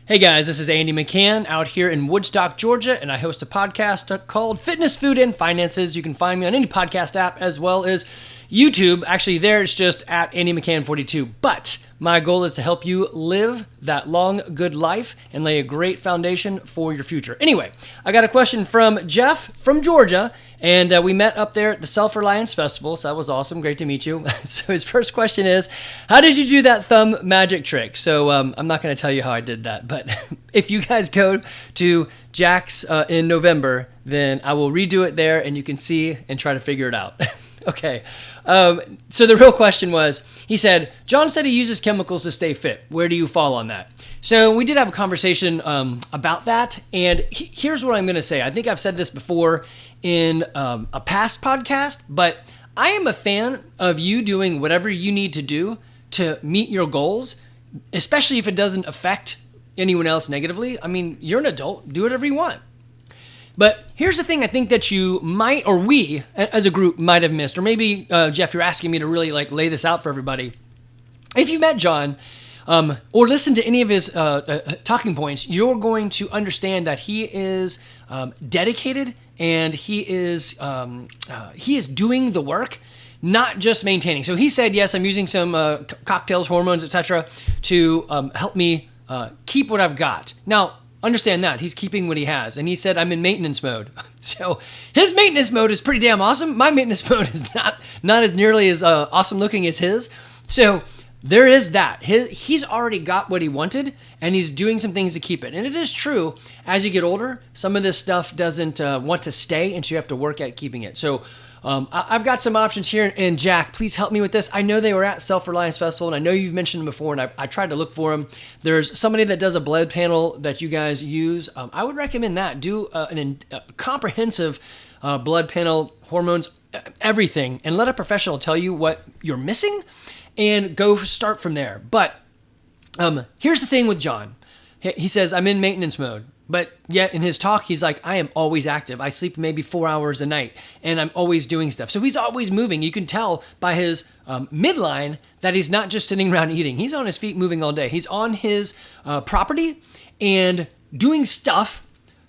Hey guys, this is Andy McCann out here in Woodstock, Georgia, and I host a podcast called Fitness, Food, and Finances. You can find me on any podcast app as well as YouTube. Actually, there it's just at Andy McCann 42. But my goal is to help you live that long, good life and lay a great foundation for your future. Anyway, I got a question from Jeff from Georgia, and we met up there at the Self-Reliance Festival, so that was awesome. Great to meet you. So his first question is, how did you do that thumb magic trick? So I'm not going to tell you how I did that, but if you guys go to Jack's in November, then I will redo it there, and you can see and try to figure it out. Okay, so the real question was, he said, John said he uses chemicals to stay fit. Where do you fall on that? So we did have a conversation about that, and here's what I'm going to say. I think I've said this before in a past podcast, but I am a fan of you doing whatever you need to do to meet your goals, especially if it doesn't affect anyone else negatively. I mean, you're an adult. Do whatever you want. But here's the thing I think that you might, or we as a group might have missed, or maybe, Jeff, you're asking me to really lay this out for everybody. If you met John or listen to any of his talking points, you're going to understand that he is dedicated and he is doing the work, not just maintaining. So he said, yes, I'm using some cocktails, hormones, etc., to help me keep what I've got. Now, understand that he's keeping what he has, and he said I'm in maintenance mode. So his maintenance mode is pretty damn awesome. My maintenance mode is not as nearly as awesome looking as his. So there is that. He's already got what he wanted, and he's doing some things to keep it. And it is true, as you get older, some of this stuff doesn't want to stay, and so you have to work at keeping it. So I've got some options here, and Jack, please help me with this. I know they were at Self-Reliance Festival, and I know you've mentioned them before, and I tried to look for them. There's somebody that does a blood panel that you guys use. I would recommend that. Do a comprehensive blood panel, hormones, everything, and let a professional tell you what you're missing, and go start from there. But here's the thing with John. He says, I'm in maintenance mode. But yet in his talk, he's like, I am always active. I sleep maybe 4 hours a night, and I'm always doing stuff. So he's always moving. You can tell by his midline that he's not just sitting around eating. He's on his feet moving all day. He's on his property and doing stuff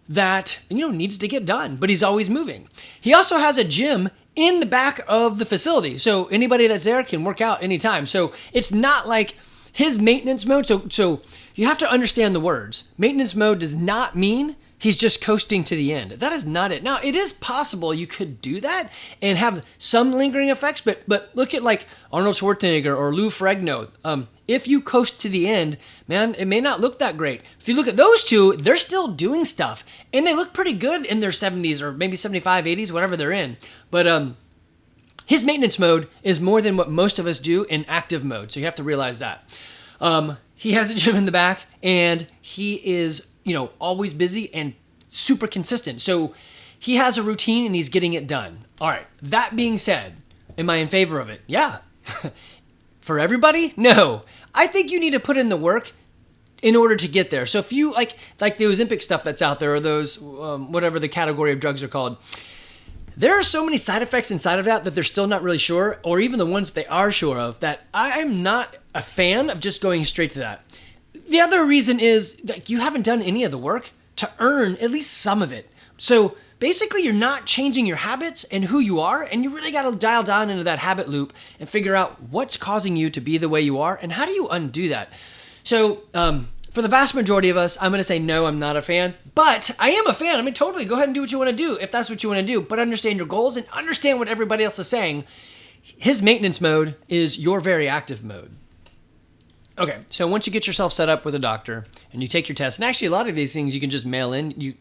that needs to get done, but he's always moving. He also has a gym in the back of the facility, so anybody that's there can work out anytime. So it's not like his maintenance mode. So you have to understand the words. Maintenance mode does not mean he's just coasting to the end. That is not it. Now, it is possible you could do that and have some lingering effects, but look at Arnold Schwarzenegger or Lou Ferrigno. If you coast to the end, man, it may not look that great. If you look at those two, they're still doing stuff, and they look pretty good in their 70s or maybe 75, 80s, whatever they're in. But his maintenance mode is more than what most of us do in active mode, so you have to realize that. He has a gym in the back, and he is, always busy and super consistent. So he has a routine, and he's getting it done. All right. That being said, am I in favor of it? Yeah. For everybody? No. I think you need to put in the work in order to get there. So if you like the Ozempic stuff that's out there, or those, whatever the category of drugs are called, there are so many side effects inside of that they're still not really sure, or even the ones that they are sure of, that I'm not a fan of just going straight to that. The other reason is you haven't done any of the work to earn at least some of it. So basically you're not changing your habits and who you are, and you really got to dial down into that habit loop and figure out what's causing you to be the way you are and how do you undo that. So for the vast majority of us, I'm going to say no, I'm not a fan. But I am a fan. I mean, totally, go ahead and do what you want to do if that's what you want to do. But understand your goals and understand what everybody else is saying. His maintenance mode is your very active mode. Okay, so once you get yourself set up with a doctor and you take your test, and actually a lot of these things you can just mail in.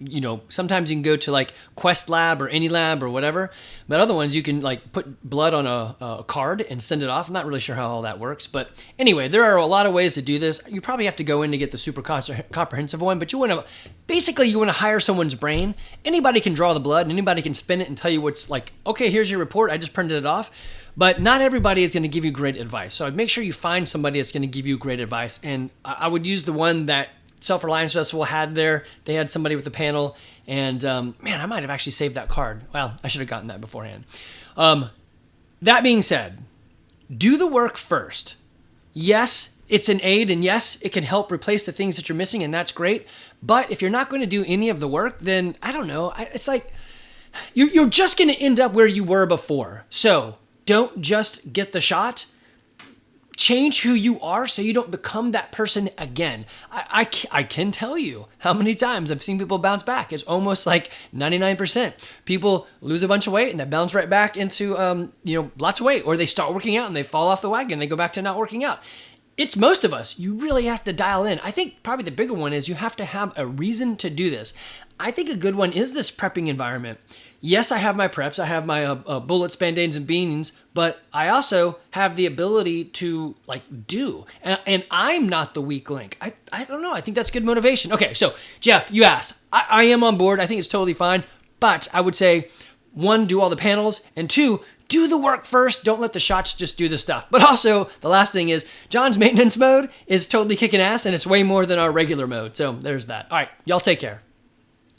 Sometimes you can go to Quest Lab or any lab or whatever, but other ones you can put blood on a card and send it off. I'm not really sure how all that works, but anyway, there are a lot of ways to do this. You probably have to go in to get the super comprehensive one, but you want to hire someone's brain. Anybody can draw the blood and anybody can spin it and tell you what's okay, here's your report, I just printed it off. But not everybody is going to give you great advice. So I'd make sure you find somebody that's going to give you great advice. And I would use the one that Self-Reliance Festival had there. They had somebody with a panel. And man, I might have actually saved that card. Well, I should have gotten that beforehand. That being said, do the work first. Yes, It's an aid, and yes, it can help replace the things that you're missing, and that's great. But if you're not going to do any of the work, then I don't know. It's like you're just going to end up where you were before. So don't just get the shot. Change who you are so you don't become that person again. I can tell you how many times I've seen people bounce back. It's almost like 99%. People lose a bunch of weight and they bounce right back into lots of weight, or they start working out and they fall off the wagon and they go back to not working out. It's most of us. You really have to dial in. I think probably the bigger one is you have to have a reason to do this. I think a good one is this prepping environment. Yes, I have my preps. I have my bullets, Band-Aids, and beans, but I also have the ability to do. And I'm not the weak link. I don't know. I think that's good motivation. Okay, so Jeff, you asked. I am on board. I think it's totally fine. But I would say, 1, do all the panels, and 2, do the work first. Don't let the shots just do the stuff. But also, the last thing is, John's maintenance mode is totally kicking ass, and it's way more than our regular mode. So there's that. All right, y'all take care.